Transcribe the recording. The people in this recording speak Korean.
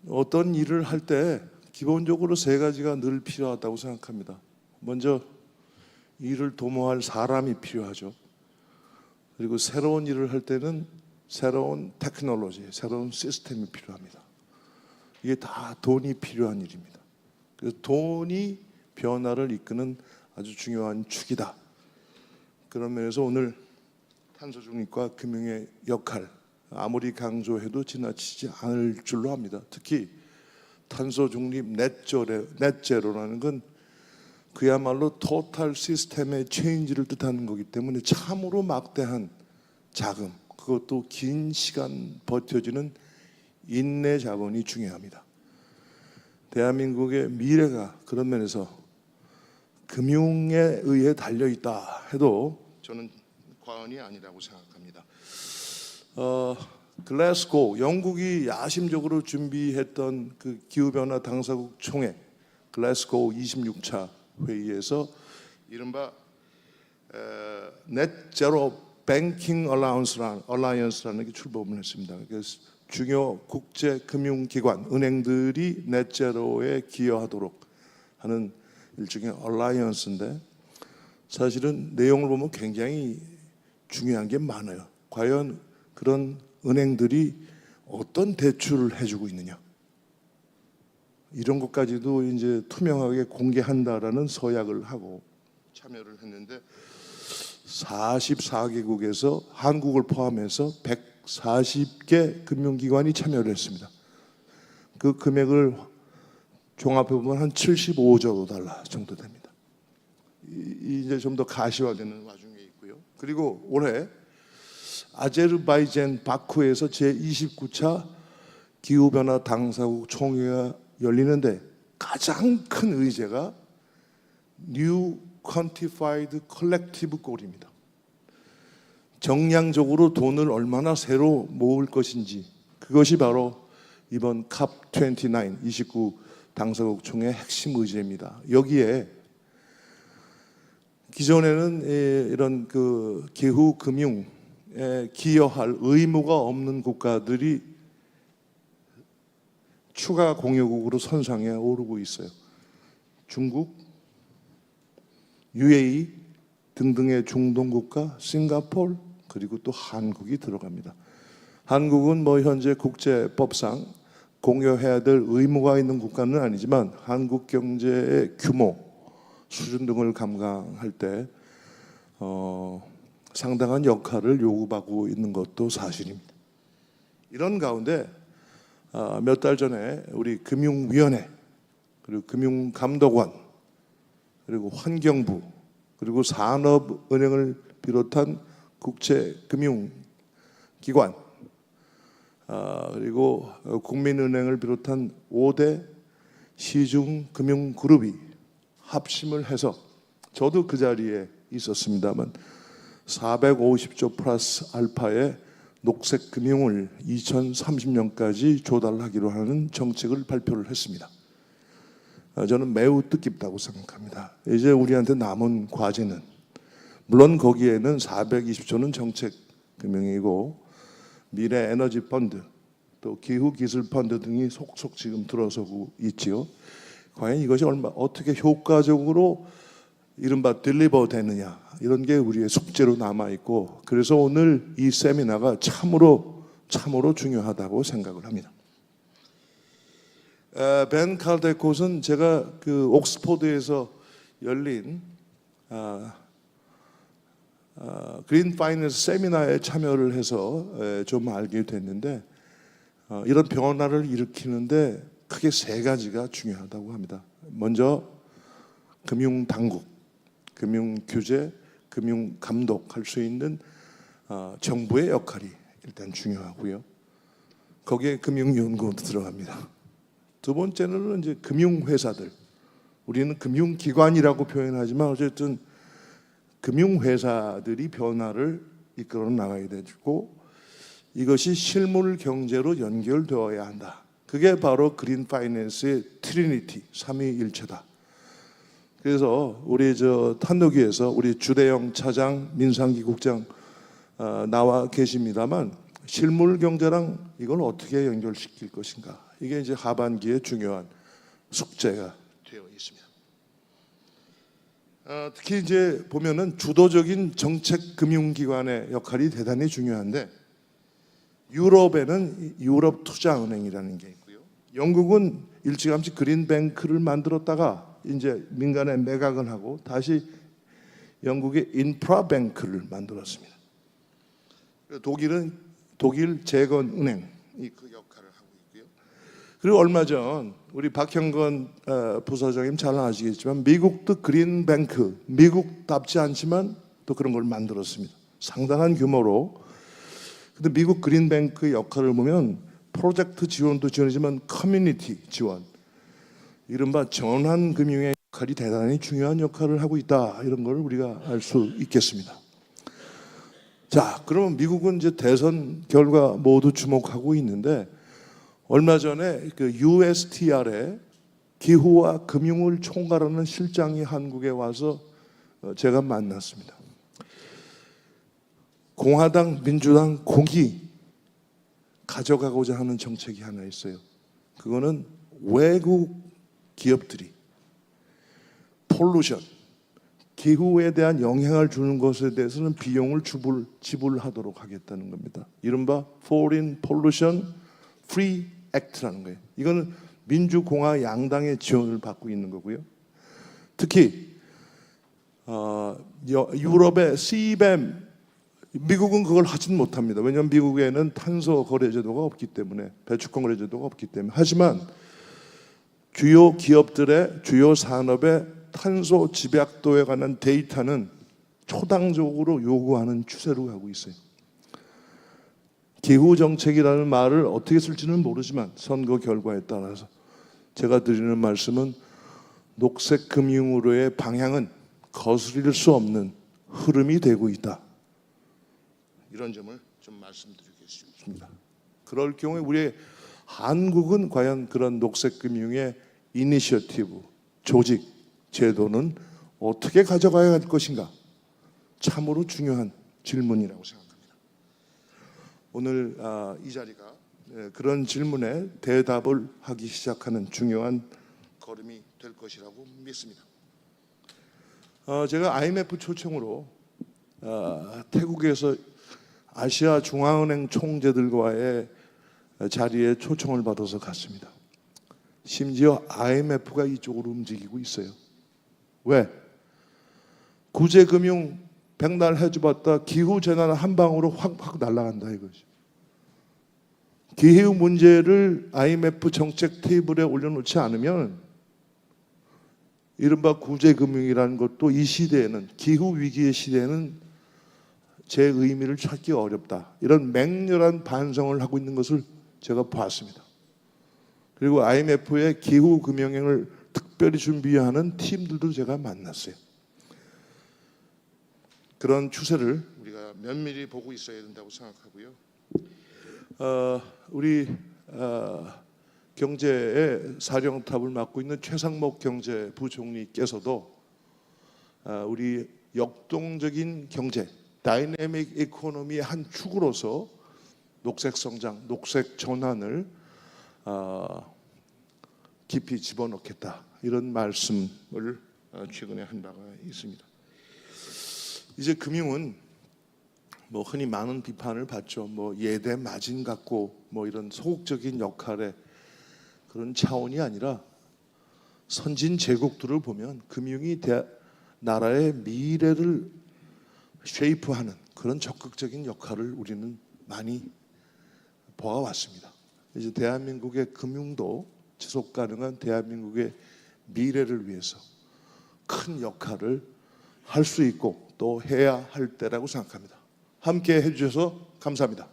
어떤 일을 할 때 기본적으로 세 가지가 늘 필요하다고 생각합니다. 먼저 일을 도모할 사람이 필요하죠. 그리고 새로운 일을 할 때는 새로운 테크놀로지, 새로운 시스템이 필요합니다. 이게 다 돈이 필요한 일입니다. 그래서 돈이 변화를 이끄는 아주 중요한 축이다. 그런 면에서 오늘 탄소 중립과 금융의 역할, 아무리 강조해도 지나치지 않을 줄로 압니다. 특히 탄소 중립 넷제로라는 건 그야말로 토탈 시스템의 체인지를 뜻하는 거기 때문에 참으로 막대한 자금, 그것도 긴 시간 버텨지는 인내 자본이 중요합니다. 대한민국의 미래가 그런 면에서 금융에 의해 달려있다 해도 저는 과언이 아니라고 생각합니다. 글래스고, 영국이 야심적으로 준비했던 그 기후변화 당사국 총회 글래스고 26차 회의에서 이른바 넷제로 뱅킹 얼라이언스라는 게 출범을 했습니다. 그래서 중요 국제 금융기관, 은행들이 넷제로에 기여하도록 하는 일종의 얼라이언스인데, 사실은 내용을 보면 굉장히 중요한 게 많아요. 과연 그런 은행들이 어떤 대출을 해주고 있느냐, 이런 것까지도 이제 투명하게 공개한다라는 서약을 하고 참여를 했는데 44개국에서 한국을 포함해서 140개 금융기관이 참여를 했습니다. 그 금액을 종합해 보면 한 75조 달러 정도 됩니다. 이제 좀 더 가시화되는 와중에 있고요. 그리고 올해 아제르바이잔 바쿠에서 제29차 기후변화 당사국 총회가 열리는데 가장 큰 의제가 New Quantified Collective Goal입니다. 정량적으로 돈을 얼마나 새로 모을 것인지, 그것이 바로 이번 COP29 29 당사국 총회의 핵심 의제입니다. 여기에 기존에는 이런 그 기후 금융에 기여할 의무가 없는 국가들이 추가 공여국으로 선상에 오르고 있어요. 중국, UAE 등등의 중동 국가, 싱가포르, 그리고 또 한국이 들어갑니다. 한국은 뭐 현재 국제법상 공여해야 될 의무가 있는 국가는 아니지만 한국 경제의 규모, 수준 등을 감강할 때 상당한 역할을 요구받고 있는 것도 사실입니다. 이런 가운데 몇 달 전에 우리 금융위원회, 그리고 금융감독원, 그리고 환경부, 그리고 산업은행을 비롯한 국제금융기관, 그리고 국민은행을 비롯한 5대 시중금융그룹이 합심을 해서, 저도 그 자리에 있었습니다만 450조 플러스 알파의 녹색 금융을 2030년까지 조달하기로 하는 정책을 발표를 했습니다. 저는 매우 뜻깊다고 생각합니다. 이제 우리한테 남은 과제는, 물론 거기에는 420조는 정책 금융이고 미래 에너지 펀드, 또 기후 기술 펀드 등이 속속 지금 들어서고 있지요. 과연 이것이 어떻게 효과적으로 이른바 딜리버 되느냐, 이런 게 우리의 숙제로 남아 있고, 그래서 오늘 이 세미나가 참으로 중요하다고 생각을 합니다. 벤 칼데콧은 제가 그 옥스포드에서 열린 그린 파이낸스 세미나에 참여를 해서 좀 알게 됐는데, 이런 변화를 일으키는데 크게 세 가지가 중요하다고 합니다. 먼저 금융 당국, 금융 규제, 금융 감독할 수 있는 정부의 역할이 일단 중요하고요. 거기에 금융연구원도 들어갑니다. 두 번째는 이제 금융회사들, 우리는 금융기관이라고 표현하지만 어쨌든 금융회사들이 변화를 이끌어 나가야 되고, 이것이 실물 경제로 연결되어야 한다. 그게 바로 그린 파이낸스의 트리니티, 삼위일체다. 그래서 우리 탄노기에서 우리 주대영 차장, 민상기 국장 나와 계십니다만, 실물 경제랑 이걸 어떻게 연결시킬 것인가. 이게 이제 하반기에 중요한 숙제가 되어 있습니다. 특히 이제 보면은 주도적인 정책 금융기관의 역할이 대단히 중요한데, 유럽에는 유럽 투자은행이라는 게 있고요. 영국은 일찌감치 그린뱅크를 만들었다가 이제 민간에 매각을 하고 다시 영국의 인프라뱅크를 만들었습니다. 독일은 독일 재건은행이 그 역할을 하고 있고요. 그리고 얼마 전 우리 박형건 부서장님 잘 아시겠지만 미국도 그린뱅크, 미국답지 않지만 또 그런 걸 만들었습니다. 상당한 규모로. 근데 미국 그린뱅크 역할을 보면 프로젝트 지원도 지원이지만 커뮤니티 지원, 이른바 전환금융의 역할이 대단히 중요한 역할을 하고 있다, 이런 걸 우리가 알 수 있겠습니다. 자, 그러면 미국은 이제 대선 결과 모두 주목하고 있는데, 얼마 전에 그 USTR에 기후와 금융을 총괄하는 실장이 한국에 와서 제가 만났습니다. 공화당, 민주당 공이 가져가고자 하는 정책이 하나 있어요. 그거는 외국 기업들이 폴루션, 기후에 대한 영향을 주는 것에 대해서는 비용을 지불하도록 하겠다는 겁니다. 이른바 Foreign Pollution Free Act라는 거예요. 이거는 민주공화 양당의 지원을 받고 있는 거고요. 특히 유럽의 CBAM, 미국은 그걸 하지는 못합니다. 왜냐하면 미국에는 탄소 거래 제도가 없기 때문에, 배출권 거래 제도가 없기 때문에. 하지만 주요 기업들의, 주요 산업의 탄소 집약도에 관한 데이터는 초당적으로 요구하는 추세로 가고 있어요. 기후 정책이라는 말을 어떻게 쓸지는 모르지만 선거 결과에 따라서 제가 드리는 말씀은 녹색 금융으로의 방향은 거스릴 수 없는 흐름이 되고 있다, 이런 점을 좀 말씀드리겠습니다. 그럴 경우에 우리 한국은 과연 그런 녹색 금융의 이니셔티브, 조직, 제도는 어떻게 가져가야 할 것인가? 참으로 중요한 질문이라고 생각합니다. 오늘 이 자리가 그런 질문에 대답을 하기 시작하는 중요한 걸음이 될 것이라고 믿습니다. 제가 IMF 초청으로 태국에서 아시아 중앙은행 총재들과의 자리에 초청을 받아서 갔습니다. 심지어 IMF가 이쪽으로 움직이고 있어요. 왜? 구제금융 백날 해줘봤다 기후재난 한 방으로 확 날아간다 이거죠. 기후 문제를 IMF 정책 테이블에 올려놓지 않으면 이른바 구제금융이라는 것도 이 시대에는, 기후 위기의 시대에는 제 의미를 찾기 어렵다, 이런 맹렬한 반성을 하고 있는 것을 제가 봤습니다. 그리고 IMF의 기후 금융을 특별히 준비하는 팀들도 제가 만났어요. 그런 추세를 우리가 면밀히 보고 있어야 된다고 생각하고요. 우리 경제의 사령탑을 맡고 있는 최상목 경제부총리께서도 우리 역동적인 경제, 다이내믹 이코노미의 한 축으로서 녹색 성장, 녹색 전환을 깊이 집어넣겠다, 이런 말씀을 최근에 한 바가 있습니다. 이제 금융은 뭐 흔히 많은 비판을 받죠. 뭐 예대 마진 같고 뭐 이런 소극적인 역할의 그런 차원이 아니라, 선진 제국들을 보면 금융이 나라의 미래를 쉐이프하는 그런 적극적인 역할을 우리는 많이 보아왔습니다. 이제 대한민국의 금융도 지속 가능한 대한민국의 미래를 위해서 큰 역할을 할 수 있고 또 해야 할 때라고 생각합니다. 함께 해주셔서 감사합니다.